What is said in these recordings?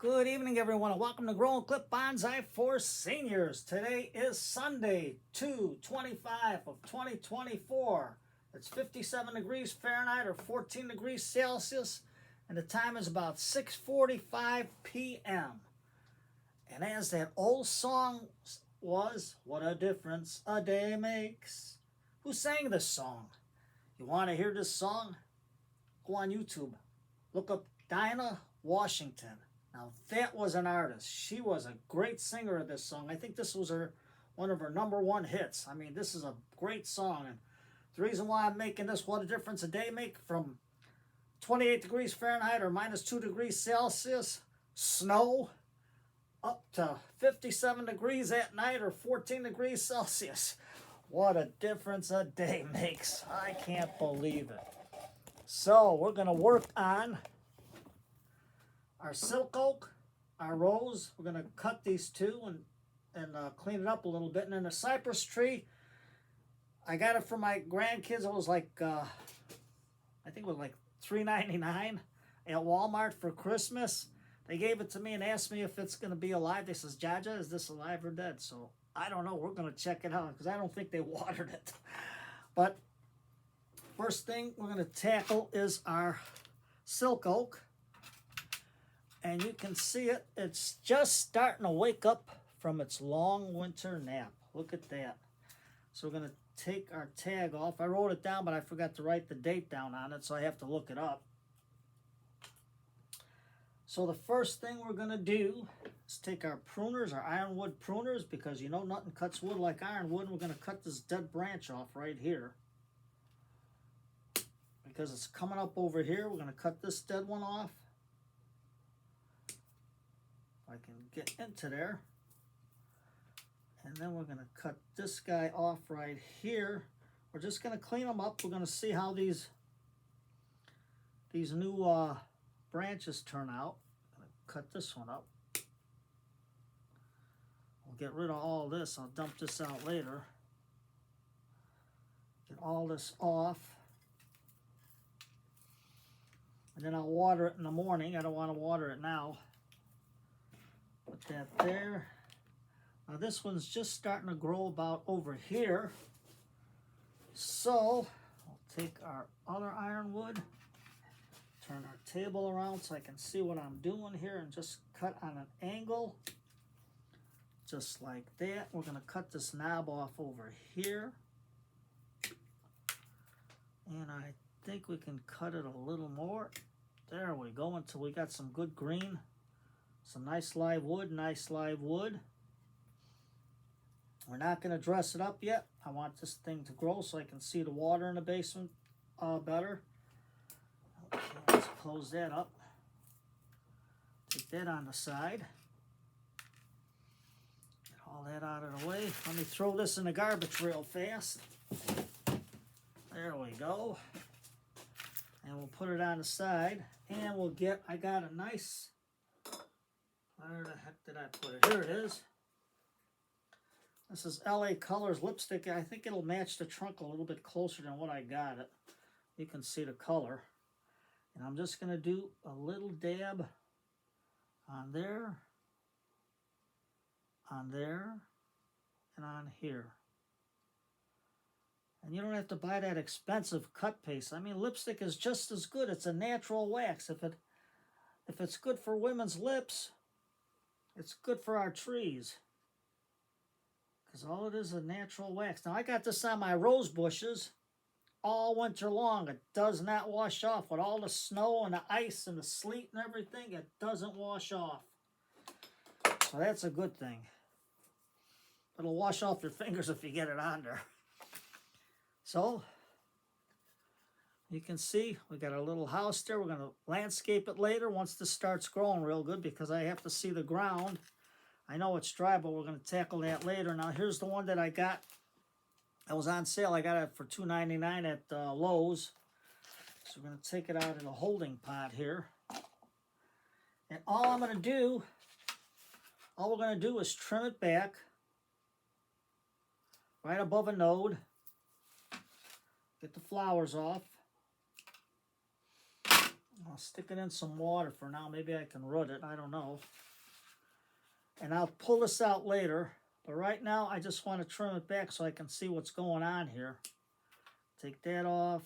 Good evening, everyone, and welcome to Grow and Clip Bonsai for Seniors. Today is Sunday, 2/25 of 2024. It's 57 degrees Fahrenheit or 14 degrees Celsius, and the time is about 6:45 p.m. And as that old song was, what a difference a day makes. Who sang this song? You want to hear this song? Go on YouTube. Look up Dinah Washington. Now, that was an artist. She was a great singer of this song. I think this was one of her #1 hits. I mean, this is a great song. And the reason why I'm making this What a Difference a Day Make from 28 degrees Fahrenheit or -2 degrees Celsius, snow, up to 57 degrees at night or 14 degrees Celsius. What a difference a day makes. I can't believe it. So, we're going to work on our silk oak, our rose. We're going to cut these two and clean it up a little bit. And then the cypress tree, I got it for my grandkids. It was like, I think it was like $3.99 at Walmart for Christmas. They gave it to me and asked me if it's going to be alive. They says, Jaja, is this alive or dead? So I don't know. We're going to check it out because I don't think they watered it. But first thing we're going to tackle is our silk oak. And you can see it. It's just starting to wake up from its long winter nap. Look at that. So we're going to take our tag off. I wrote it down, but I forgot to write the date down on it, so I have to look it up. So the first thing we're going to do is take our pruners, our ironwood pruners, because you know nothing cuts wood like ironwood. And we're going to cut this dead branch off right here. Because it's coming up over here, we're going to cut this dead one off. I can get into there, and then we're going to cut this guy off right here. We're just going to clean them up. We're going to see how these new branches turn out. I'm going to cut this one up. We'll get rid of all this. I'll dump this out later. Get all this off, and then I'll water it in the morning. I don't want to water it now. Put that there. Now this one's just starting to grow about over here. So I'll take our other ironwood, turn our table around so I can see what I'm doing here, and just cut on an angle. Just like that. We're going to cut this knob off over here. And I think we can cut it a little more. There we go, until we got some good green. Some nice live wood, nice live wood. We're not going to dress it up yet. I want this thing to grow so I can see the water in the basement better. Okay, let's close that up. Take that on the side. Get all that out of the way. Let me throw this in the garbage real fast. There we go. And we'll put it on the side. And we'll get, I got a nice... Where the heck did I put it? Here it is. This is LA Colors lipstick. I think it'll match the trunk a little bit closer than what I got it. You can see the color. And I'm just going to do a little dab on there, and on here. And you don't have to buy that expensive cut paste. I mean, lipstick is just as good. It's a natural wax. If it's good for women's lips, it's good for our trees, because all it is a natural wax. Now, I got this on my rose bushes all winter long. It does not wash off. With all the snow and the ice and the sleet and everything, it doesn't wash off. So that's a good thing. It'll wash off your fingers if you get it on there. So, you can see we got our little house there. We're going to landscape it later once this starts growing real good, because I have to see the ground. I know it's dry, but we're going to tackle that later. Now, here's the one that I got. It was on sale. I got it for $2.99 at Lowe's. So we're going to take it out in a holding pot here. And all we're going to do is trim it back right above a node. Get the flowers off. I'll stick it in some water for now. Maybe I can root it. I don't know. And I'll pull this out later. But right now, I just want to trim it back so I can see what's going on here. Take that off.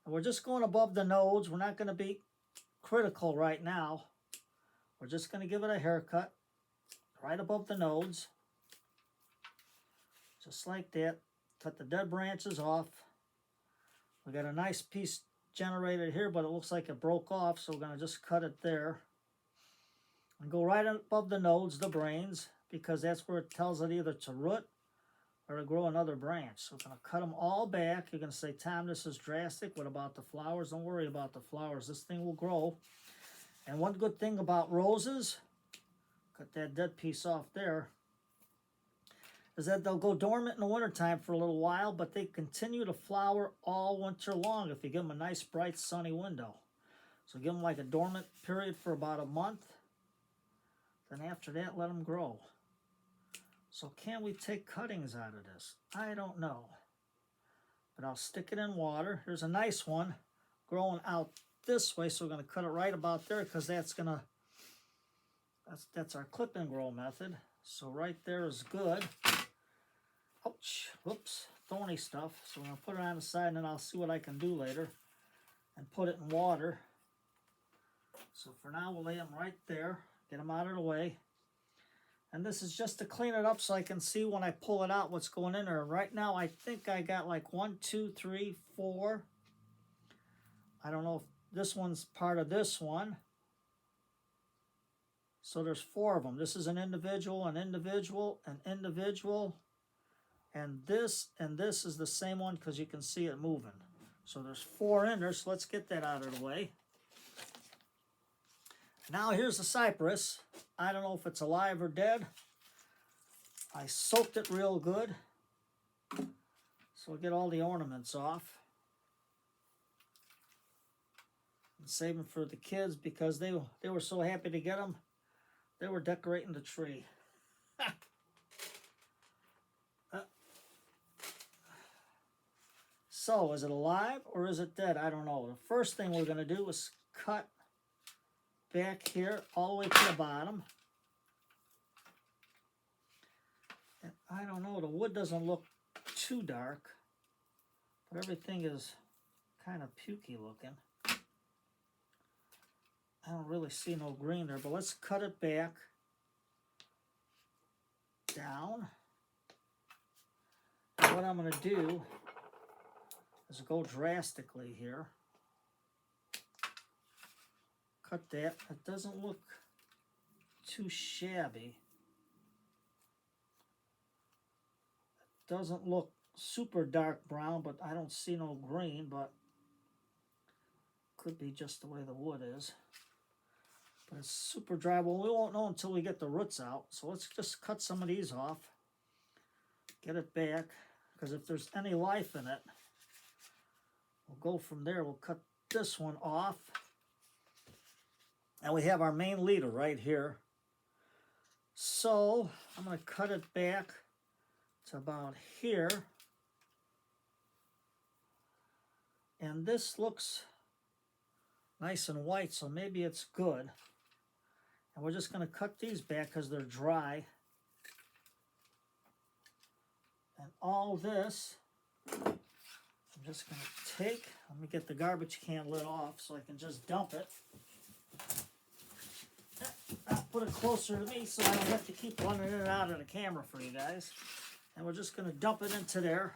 And we're just going above the nodes. We're not going to be critical right now. We're just going to give it a haircut right above the nodes. Just like that. Cut the dead branches off. We got a nice piece generated here, but it looks like it broke off, so we're going to just cut it there. And go right above the nodes, the brains, because that's where it tells it either to root or to grow another branch. So we're going to cut them all back. You're going to say, Tom, this is drastic. What about the flowers? Don't worry about the flowers. This thing will grow. And one good thing about roses, cut that dead piece off there, is that they'll go dormant in the wintertime for a little while, but they continue to flower all winter long if you give them a nice, bright, sunny window. So give them like a dormant period for about a month. Then after that, let them grow. So can we take cuttings out of this? I don't know. But I'll stick it in water. Here's a nice one growing out this way, so we're going to cut it right about there because that's our clip and grow method. So right there is good. Ouch, whoops, thorny stuff. So I'm going to put it on the side and then I'll see what I can do later and put it in water. So for now, we'll lay them right there. Get them out of the way. And this is just to clean it up so I can see when I pull it out what's going in there. Right now, I think I got like 1, 2, 3, 4. I don't know if this one's part of this one. So there's 4 of them. This is an individual, an individual, an individual. And this is the same one because you can see it moving. So there's 4 in there, so let's get that out of the way. Now here's the cypress. I don't know if it's alive or dead. I soaked it real good. So we'll get all the ornaments off. And save them for the kids because they were so happy to get them. They were decorating the tree. So, is it alive or is it dead? I don't know. The first thing we're going to do is cut back here all the way to the bottom. And I don't know, the wood doesn't look too dark, but everything is kind of pukey looking. I don't really see no green there, but let's cut it back down. And what I'm going to do is go drastically here. Cut that. It doesn't look too shabby. It doesn't look super dark brown, but I don't see no green, but could be just the way the wood is. But it's super dry. Well, we won't know until we get the roots out. So let's just cut some of these off. Get it back, because if there's any life in it, we'll go from there. We'll cut this one off. And we have our main leader right here. So I'm going to cut it back to about here. And this looks nice and white, so maybe it's good. And we're just going to cut these back because they're dry. And all this, I'm just going to take, let me get the garbage can lid off so I can just dump it. I'll put it closer to me so I don't have to keep running in and out of the camera for you guys. And we're just going to dump it into there.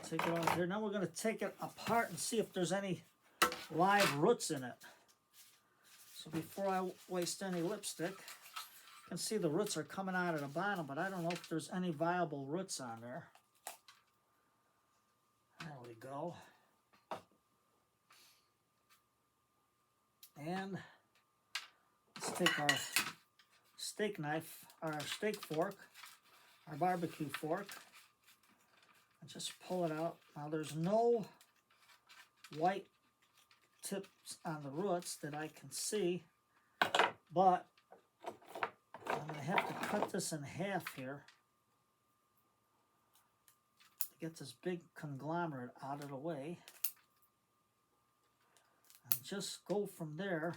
Take it off here. Now we're going to take it apart and see if there's any live roots in it. So before I waste any lipstick, you can see the roots are coming out of the bottom, but I don't know if there's any viable roots on there. There we go. And let's take our steak knife, or our steak fork, our barbecue fork, and just pull it out. Now there's no white tips on the roots that I can see, but I'm going to have to cut this in half here get this big conglomerate out of the way. And just go from there.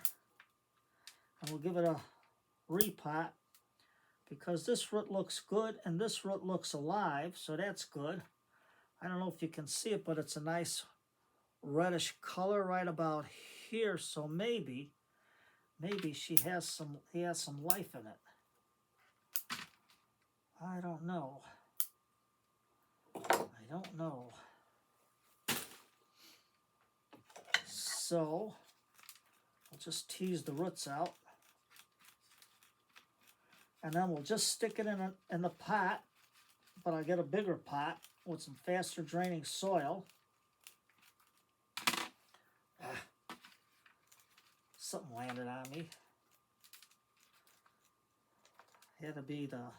And we'll give it a repot because this root looks good and this root looks alive, so that's good. I don't know if you can see it, but it's a nice reddish color right about here, so maybe he has some life in it. I don't know. So I'll just tease the roots out. And then we'll just stick it in the pot, but I'll get a bigger pot with some faster draining soil. Something landed on me. Had to be the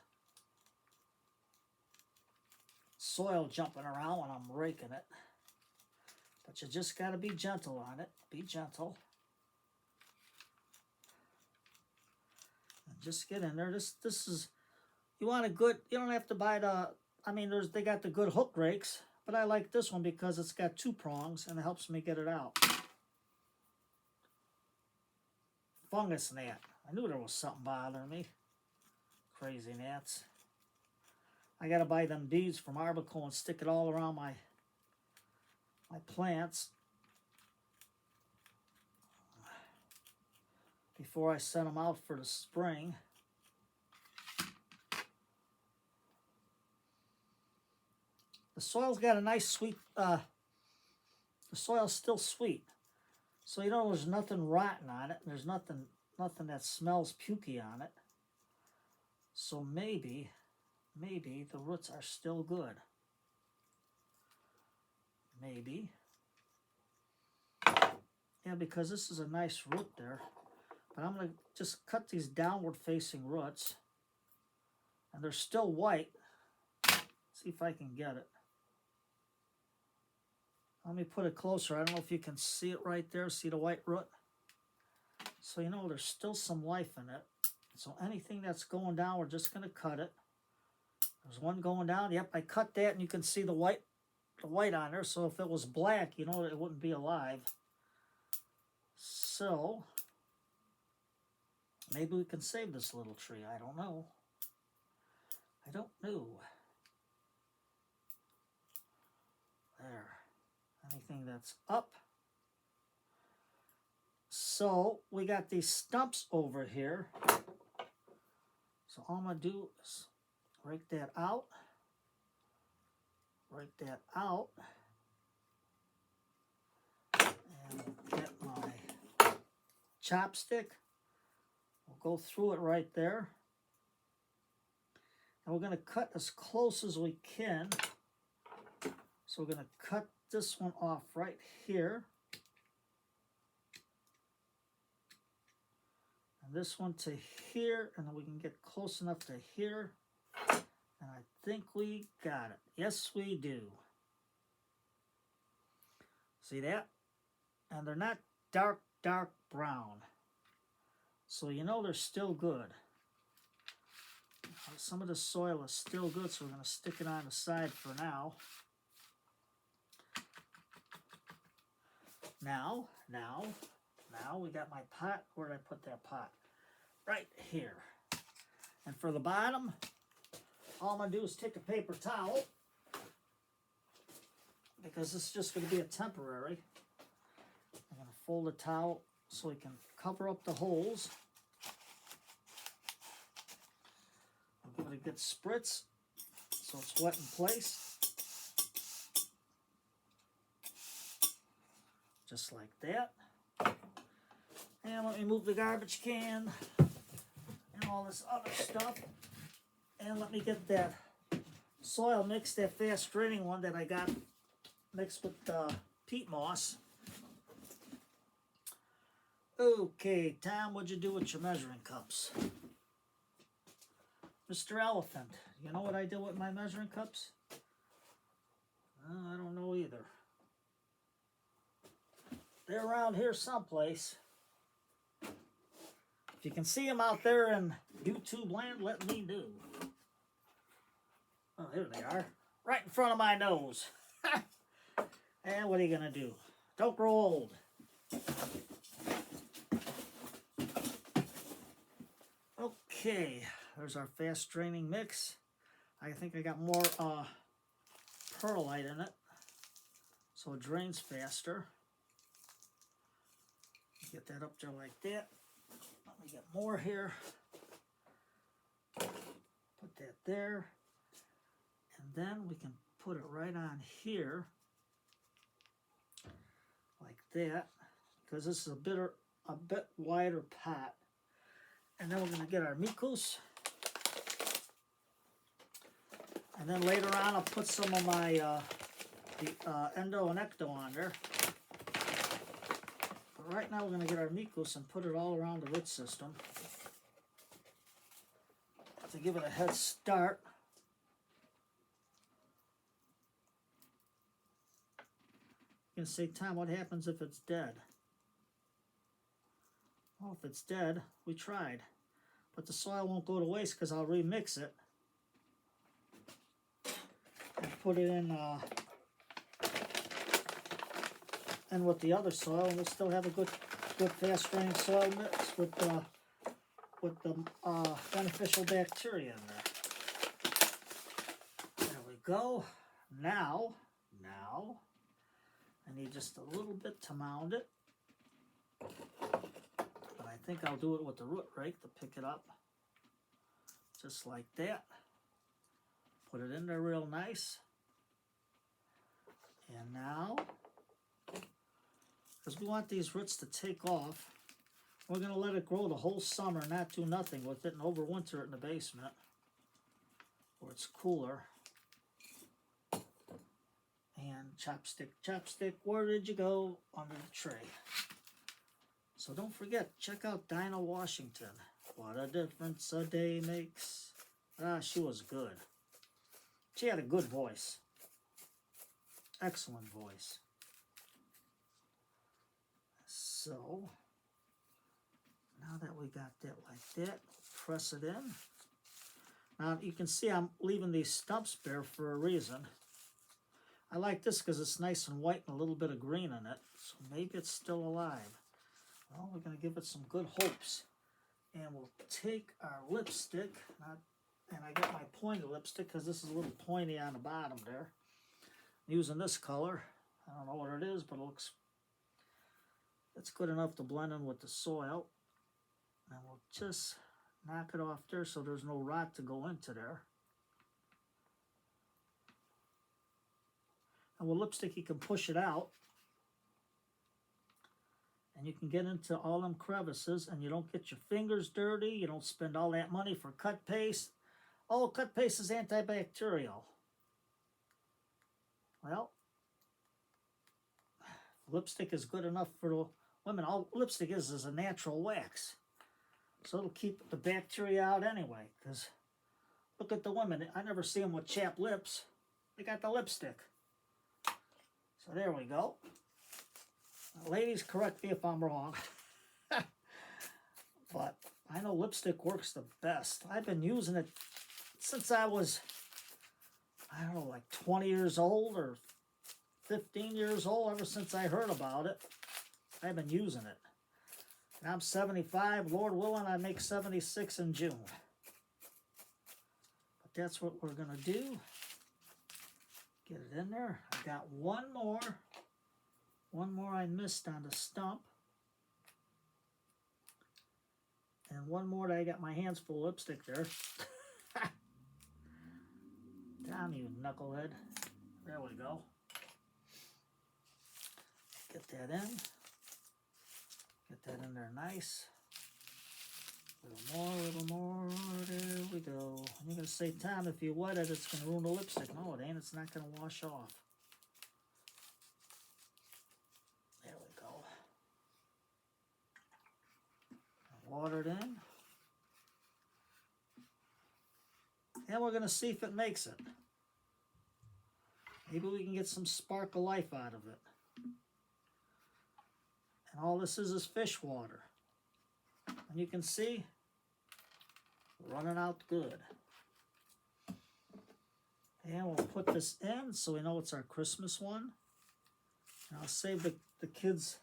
soil jumping around when I'm raking it. But you just got to be gentle on it. Be gentle. And just get in there. This is, you want a good, you don't have to buy the, I mean, they got the good hook rakes, but I like this one because it's got 2 prongs and it helps me get it out. Fungus gnat. I knew there was something bothering me. Crazy gnats. I gotta buy them beads from Arbico and stick it all around my plants before I send them out for the spring. The soil's got a nice sweet, the soil's still sweet. So you know there's nothing rotten on it. There's nothing that smells pukey on it. So maybe the roots are still good. Maybe. Yeah, because this is a nice root there. But I'm going to just cut these downward facing roots. And they're still white. See if I can get it. Let me put it closer. I don't know if you can see it right there. See the white root? So you know there's still some life in it. So anything that's going down, we're just going to cut it. There's one going down. Yep, I cut that and you can see the white on there. So if it was black, you know, it wouldn't be alive. So maybe we can save this little tree. I don't know. There. Anything that's up. So we got these stumps over here. So all I'm going to do is rake that out. And get my chopstick. We'll go through it right there. And we're going to cut as close as we can. So we're going to cut this one off right here. And this one to here, and then we can get close enough to here. And I think we got it. Yes, we do. See that? And they're not dark brown. So you know they're still good. Some of the soil is still good, so we're going to stick it on the side for now. Now we got my pot. Where did I put that pot? Right here. And for the bottom, all I'm going to do is take a paper towel, because this is just going to be a temporary. I'm going to fold the towel so we can cover up the holes. I'll give it a good spritz so it's wet in place. Just like that. And let me move the garbage can and all this other stuff. And let me get that soil mix, that fast draining one that I got mixed with peat moss. Okay, Tom, what'd you do with your measuring cups? Mr. Elephant, you know what I did with my measuring cups? I don't know either. They're around here someplace. If you can see them out there in YouTube land, let me know. Oh, here they are. right in front of my nose. And what are you going to do? Don't grow old. Okay, there's our fast draining mix. I think I got more perlite in it, so it drains faster. Get that up there like that. Let me get more here. Put that there. And then we can put it right on here, like that, because this is a bit wider pot. And then we're going to get our mikus. And then later on, I'll put some of my endo and ecto on there. But right now, we're going to get our mikus and put it all around the root system to give it a head start. You can say, Tom, what happens if it's dead? Well, if it's dead, we tried. But the soil won't go to waste because I'll remix it and put it in with the other soil, and we'll still have a good fast draining soil mix with the beneficial bacteria in there. There we go. Now, I need just a little bit to mound it. But I think I'll do it with the root rake to pick it up. Just like that. Put it in there real nice. And now, because we want these roots to take off, we're going to let it grow the whole summer, not do nothing with it, and overwinter it in the basement where it's cooler. And chopstick, where did you go? Under the tray. So don't forget, check out Dinah Washington. What a difference a day makes. Ah, she was good. She had a good voice. Excellent voice. So, now that we got that like that, press it in. Now you can see I'm leaving these stumps bare for a reason. I like this because it's nice and white and a little bit of green in it. So maybe it's still alive. Well, we're going to give it some good hopes. And we'll take our lipstick. And I got my pointy lipstick because this is a little pointy on the bottom there. I'm using this color. I don't know what it is, but it's good enough to blend in with the soil. And we'll just knock it off there so there's no rot to go into there. And with lipstick, you can push it out. And you can get into all them crevices, and you don't get your fingers dirty. You don't spend all that money for cut paste. Oh, cut paste is antibacterial. Well, lipstick is good enough for the women. All lipstick is a natural wax. So it'll keep the bacteria out anyway. Because look at the women. I never see them with chapped lips. They got the lipstick. So there we go. Ladies, correct me if I'm wrong. But I know lipstick works the best. I've been using it since I was, I don't know, like 20 years old or 15 years old. Ever since I heard about it, I've been using it. And I'm 75. Lord willing, I make 76 in June. But that's what we're going to do. Get it in there. I got one more. One more I missed on the stump. And one more that I got my hands full of lipstick there. Damn you, knucklehead. There we go. Get that in. Get that in there nice. A little more. There we go. And you're going to say, Tom, if you wet it, it's going to ruin the lipstick. No, it ain't. It's not going to wash off. There we go. Water it in. And we're going to see if it makes it. Maybe we can get some spark of life out of it. And all this is fish water. And you can see, running out good. And we'll put this in so we know it's our Christmas one. And I'll save the kids'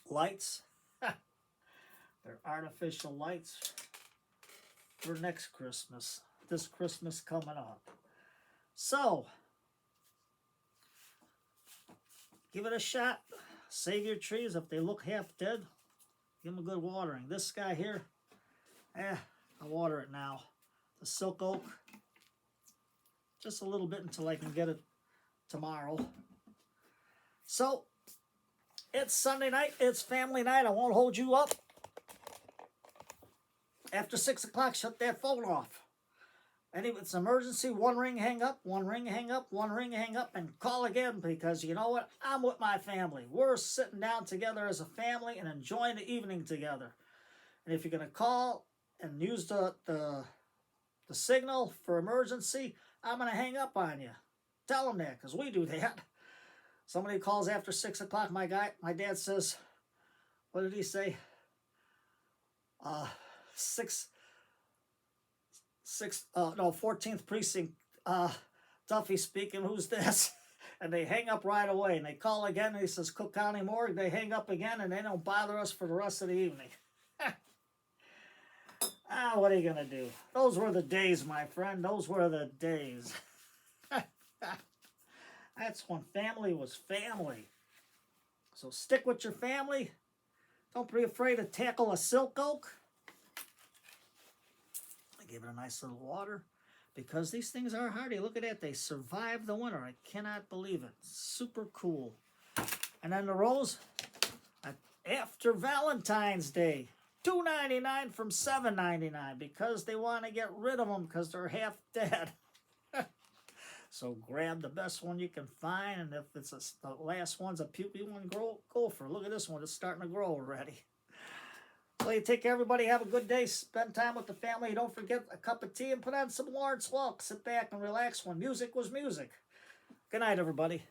lights. They're artificial lights for next Christmas. This Christmas coming up. So, give it a shot. Save your trees. If they look half dead, give them a good watering. This guy here, I'll water it now. The silk oak, just a little bit until I can get it tomorrow. So, it's Sunday night. It's family night. I won't hold you up. After 6 o'clock, shut that phone off. And if it's an emergency, one ring, hang up, one ring, hang up, one ring, hang up, and call again, because you know what? I'm with my family. We're sitting down together as a family and enjoying the evening together. And if you're going to call and use the signal for emergency, I'm going to hang up on you. Tell them that, because we do that. Somebody calls after 6 o'clock. My dad says, what did he say? 14th precinct, Duffy speaking, who's this? And they hang up right away, and they call again, and he says, Cook County Morgue. They hang up again, and they don't bother us for the rest of the evening. What are you going to do? Those were the days, my friend. Those were the days. That's when family was family. So stick with your family. Don't be afraid to tackle a silk oak. Give it a nice little water, because these things are hardy. Look at that. They survived the winter. I cannot believe it. Super cool. And then the rose, after Valentine's Day, $2.99 from $7.99, because they want to get rid of them because they're half dead. So grab the best one you can find, and if it's the last one's a pupae one, go for it. Look at this one. It's starting to grow already. Well, you take care, everybody. Have a good day. Spend time with the family. Don't forget a cup of tea and put on some Lawrence Welk. Sit back and relax when music was music. Good night, everybody.